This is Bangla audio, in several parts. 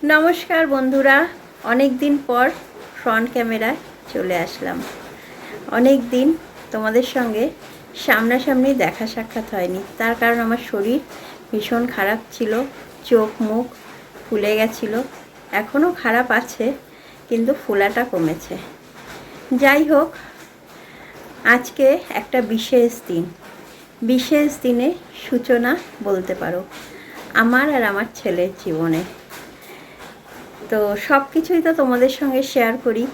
নমস্কার বন্ধুরা, অনেক দিন পর ফ্রন্ট ক্যামেরায় চলে আসলাম। অনেক দিন তোমাদের সঙ্গে সামনাসামনি দেখা সাক্ষাৎ হয়নি, তার কারণ আমার শরীর ভীষণ খারাপ ছিল, চোখ মুখ ফুলে গেছিলো, এখনও খারাপ আছে কিন্তু ফোলাটা কমেছে। যাই হোক, আজকে একটা বিশেষ দিনে সূচনা বলতে পারো আমার আর আমার ছেলের জীবনে। তো সব কিছুই তো তোমাদের সঙ্গে শেয়ার করি,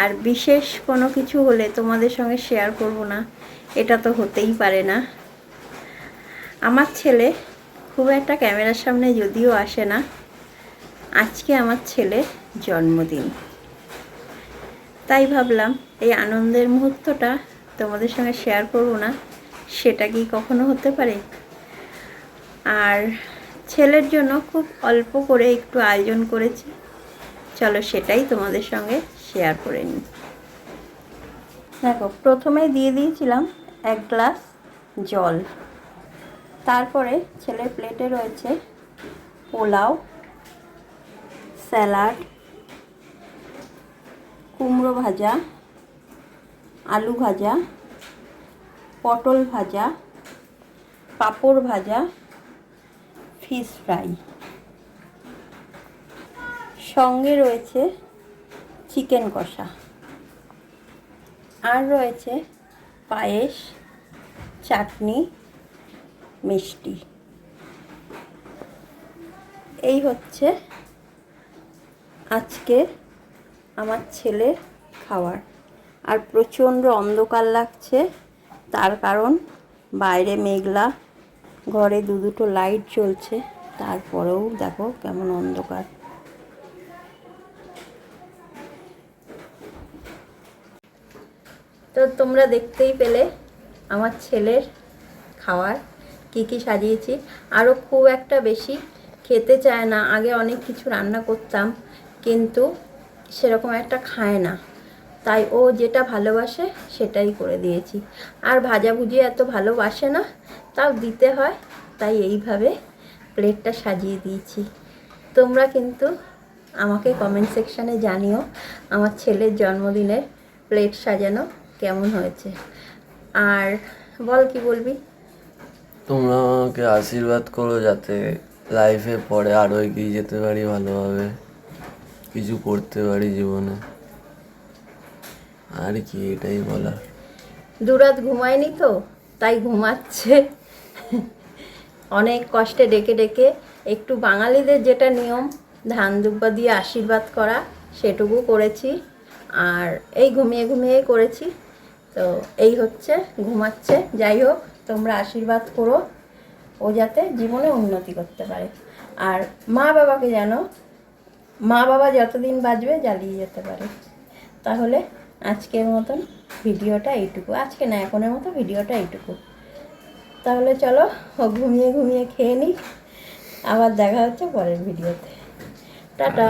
আর বিশেষ কোনো কিছু হলে তোমাদের সঙ্গে শেয়ার করব না, এটা তো হতেই পারে না। আমার ছেলে খুব একটা ক্যামেরার সামনে যদিও আসে না, আজকে আমার ছেলের জন্মদিন, তাই ভাবলাম এই আনন্দের মুহূর্তটা তোমাদের সঙ্গে শেয়ার করব না, সেটা কি কখনো হতে পারে? আর ছেলের জন্য খুব অল্প করে একটু আয়োজন করেছি, চলো সেটাই তোমাদের সঙ্গে শেয়ার করে নিই। দেখো, প্রথমে দিয়ে দিয়েছিলাম 1 গ্লাস জল, তারপরে ছেলের প্লেটে রয়েছে পোলাও, স্যালাড, কুমড়ো ভাজা, আলু ভাজা, পটল ভাজা, পাঁপড় ভাজা, ফিশ ফ্রাই, সঙ্গে রয়েছে চিকেন কষা, আর রয়েছে পায়েস, চাটনি, মিষ্টি। এই হচ্ছে আজকে আমার ছেলের খাবার। আর প্রচণ্ড অন্ধকার লাগছে, তার কারণ বাইরে মেঘলা, ঘরে দুটো লাইট জ্বলছে, তারপরেও দেখো কেমন অন্ধকার। তো তোমরা দেখতেই পেলে আমার ছেলের খাবার কি কি সাজিয়েছি। আরও খুব একটা বেশি খেতে চায় না, আগে অনেক কিছু রান্না করতাম কিন্তু সেরকম একটা খায় না, তাই ও যেটা ভালোবাসে সেটাই করে দিয়েছি। আর ভাজাভুজি এত ভালোবাসে না, তাও দিতে হয়, তাই এইভাবে প্লেটটা সাজিয়ে দিয়েছি। তোমরা কিন্তু আমাকে কমেন্ট সেকশানে জানিও আমার ছেলের জন্মদিনের প্লেট সাজানো কেমন হয়েছে। আর বল, কি বলবি? তোমরা আমাকে আশীর্বাদ করো যাতে লাইফে পরে আরও এগিয়ে যেতে পারি, ভালোভাবে কিছু করতে পারি জীবনে, আর কি এটাই বলার। দুরাত ঘুমায়নি তো, তাই ঘুমাচ্ছে। অনেক কষ্টে ডেকে ডেকে একটু বাঙালিদের যেটা নিয়ম ধান দুব্বা দিয়ে আশীর্বাদ করা, সেটুকু করেছি। আর এই ঘুমিয়ে ঘুমিয়ে করেছি, তো এই হচ্ছে, ঘুমাচ্ছে। যাই হোক, তোমরা আশীর্বাদ করো ও যাতে জীবনে উন্নতি করতে পারে। আর মা বাবাকে যেন, মা বাবা যতদিন বাঁচবে জ্বালিয়ে যেতে পারে। তাহলে আজকের মতন ভিডিওটা এইটুকু, আজকে না এখনের মতো ভিডিওটা এইটুকু। তাহলে চলো ঘুমিয়ে ঘুমিয়ে খেয়ে নিই, আবার দেখা হচ্ছে পরের ভিডিওতে। টাটা।